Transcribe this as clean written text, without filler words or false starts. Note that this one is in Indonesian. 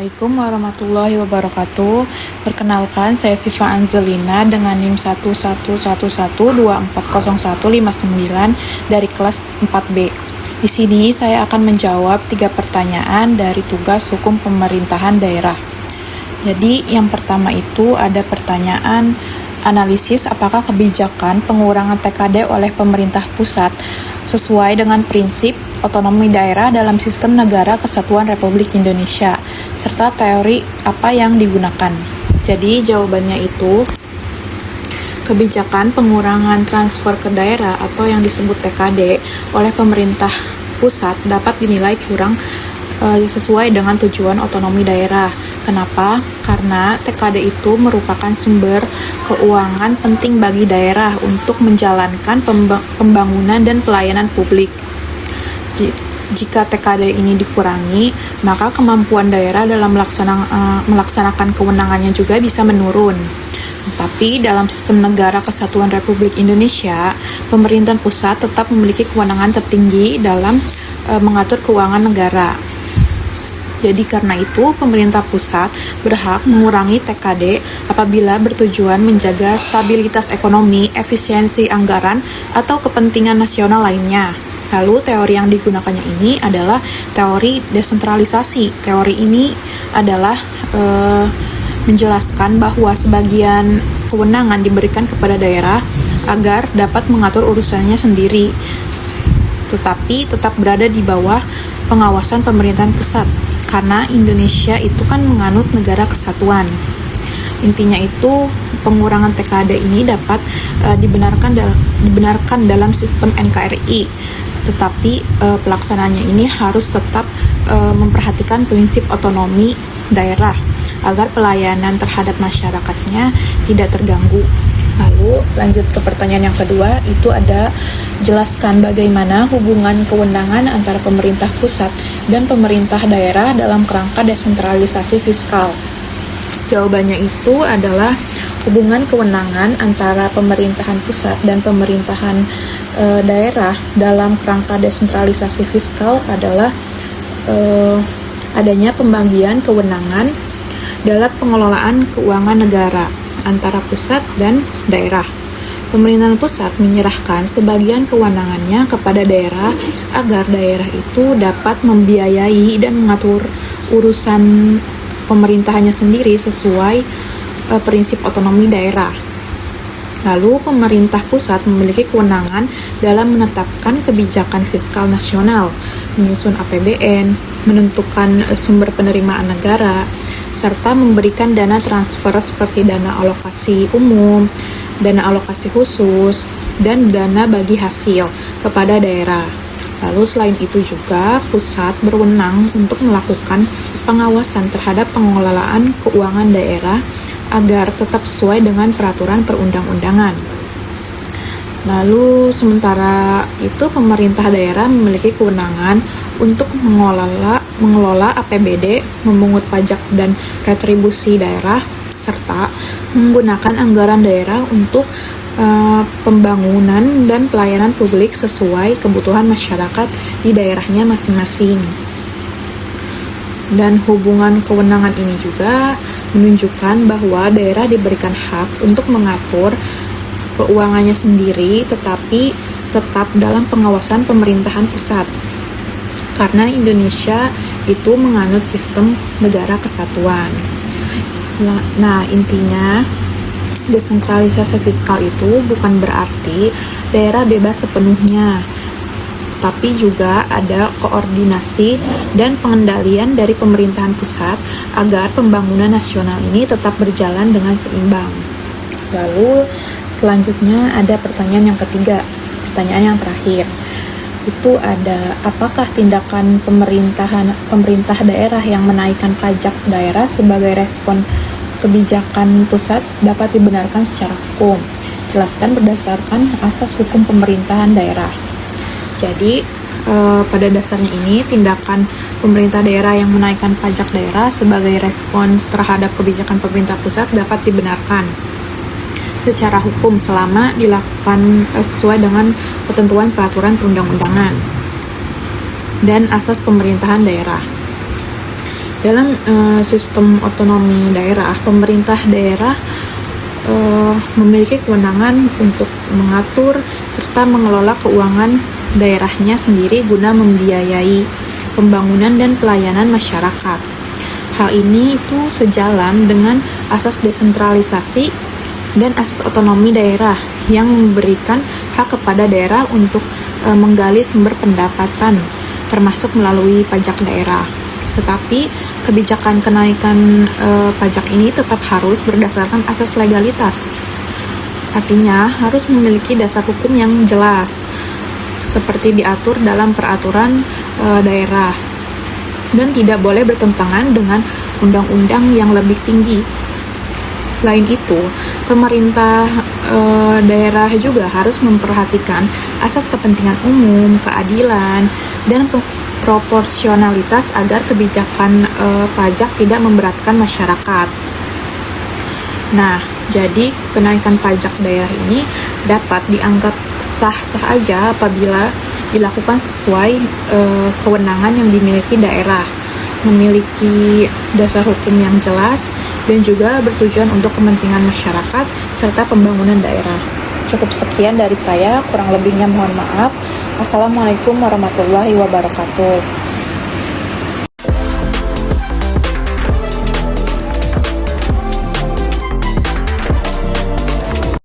Assalamualaikum warahmatullahi wabarakatuh. Perkenalkan, saya Siva Angelina dengan NIM 11112400159 dari kelas 4B. Di sini saya akan menjawab 3 pertanyaan dari tugas hukum pemerintahan daerah. Jadi, yang pertama itu ada pertanyaan analisis apakah kebijakan pengurangan TKD oleh pemerintah pusat sesuai dengan prinsip otonomi daerah dalam sistem negara kesatuan Republik Indonesia, serta teori apa yang digunakan. Jadi jawabannya itu kebijakan pengurangan transfer ke daerah atau yang disebut TKD oleh pemerintah pusat dapat dinilai kurang sesuai dengan tujuan otonomi daerah. Kenapa? Karena TKD itu merupakan sumber keuangan penting bagi daerah untuk menjalankan pembangunan dan pelayanan publik. Jika TKD ini dikurangi, maka kemampuan daerah dalam melaksanakan kewenangannya juga bisa menurun. Tapi dalam sistem negara kesatuan Republik Indonesia, pemerintahan pusat tetap memiliki kewenangan tertinggi dalam mengatur keuangan negara. Jadi karena itu, pemerintah pusat berhak mengurangi TKD apabila bertujuan menjaga stabilitas ekonomi, efisiensi anggaran, atau kepentingan nasional lainnya. Lalu teori yang digunakannya ini adalah teori desentralisasi. Teori ini adalah menjelaskan bahwa sebagian kewenangan diberikan kepada daerah agar dapat mengatur urusannya sendiri, tetapi tetap berada di bawah pengawasan pemerintahan pusat. Karena Indonesia itu kan menganut negara kesatuan. Intinya itu pengurangan TKD ini dapat dibenarkan dalam sistem NKRI. Tetapi pelaksanaannya ini harus tetap memperhatikan prinsip otonomi daerah agar pelayanan terhadap masyarakatnya tidak terganggu. Lalu lanjut ke pertanyaan yang kedua, itu ada jelaskan bagaimana hubungan kewenangan antara pemerintah pusat dan pemerintah daerah dalam kerangka desentralisasi fiskal. Jawabannya itu adalah hubungan kewenangan antara pemerintahan pusat dan pemerintahan daerah dalam kerangka desentralisasi fiskal adalah adanya pembagian kewenangan dalam pengelolaan keuangan negara antara pusat dan daerah. Pemerintahan pusat menyerahkan sebagian kewenangannya kepada daerah agar daerah itu dapat membiayai dan mengatur urusan pemerintahannya sendiri sesuai prinsip otonomi daerah. Lalu pemerintah pusat memiliki kewenangan dalam menetapkan kebijakan fiskal nasional, menyusun APBN, menentukan sumber penerimaan negara, serta memberikan dana transfer seperti dana alokasi umum, dana alokasi khusus, dan dana bagi hasil kepada daerah. Lalu selain itu juga pusat berwenang untuk melakukan pengawasan terhadap pengelolaan keuangan daerah agar tetap sesuai dengan peraturan perundang-undangan. Lalu sementara itu pemerintah daerah memiliki kewenangan untuk mengelola APBD, memungut pajak dan retribusi daerah, serta menggunakan anggaran daerah untuk pembangunan dan pelayanan publik sesuai kebutuhan masyarakat di daerahnya masing-masing. Dan hubungan kewenangan ini juga menunjukkan bahwa daerah diberikan hak untuk mengatur keuangannya sendiri, tetapi tetap dalam pengawasan pemerintahan pusat. Karena Indonesia itu menganut sistem negara kesatuan. Nah, intinya desentralisasi fiskal itu bukan berarti daerah bebas sepenuhnya, tapi juga ada koordinasi dan pengendalian dari pemerintahan pusat agar pembangunan nasional ini tetap berjalan dengan seimbang. Lalu selanjutnya ada pertanyaan yang ketiga, pertanyaan yang terakhir. Itu ada apakah tindakan pemerintah daerah yang menaikkan pajak daerah sebagai respon kebijakan pusat dapat dibenarkan secara hukum? Jelaskan berdasarkan asas hukum pemerintahan daerah. Jadi pada dasarnya ini tindakan pemerintah daerah yang menaikkan pajak daerah sebagai respons terhadap kebijakan pemerintah pusat dapat dibenarkan secara hukum selama dilakukan sesuai dengan ketentuan peraturan perundang-undangan dan asas pemerintahan daerah. Dalam sistem otonomi daerah, pemerintah daerah memiliki kewenangan untuk mengatur serta mengelola keuangan daerahnya sendiri guna membiayai pembangunan dan pelayanan masyarakat. Hal ini itu sejalan dengan asas desentralisasi dan asas otonomi daerah yang memberikan hak kepada daerah untuk menggali sumber pendapatan, termasuk melalui pajak daerah. Tetapi kebijakan kenaikan pajak ini tetap harus berdasarkan asas legalitas. Artinya harus memiliki dasar hukum yang jelas, seperti diatur dalam peraturan daerah, dan tidak boleh bertentangan dengan undang-undang yang lebih tinggi. Selain itu, pemerintah daerah juga harus memperhatikan asas kepentingan umum, keadilan, dan proporsionalitas agar kebijakan pajak tidak memberatkan masyarakat. Nah, jadi kenaikan pajak daerah ini dapat dianggap sah-sah aja apabila dilakukan sesuai kewenangan yang dimiliki daerah, memiliki dasar hukum yang jelas, dan juga bertujuan untuk kepentingan masyarakat serta pembangunan daerah. Cukup sekian dari saya, kurang lebihnya mohon maaf. Wassalamualaikum warahmatullahi wabarakatuh.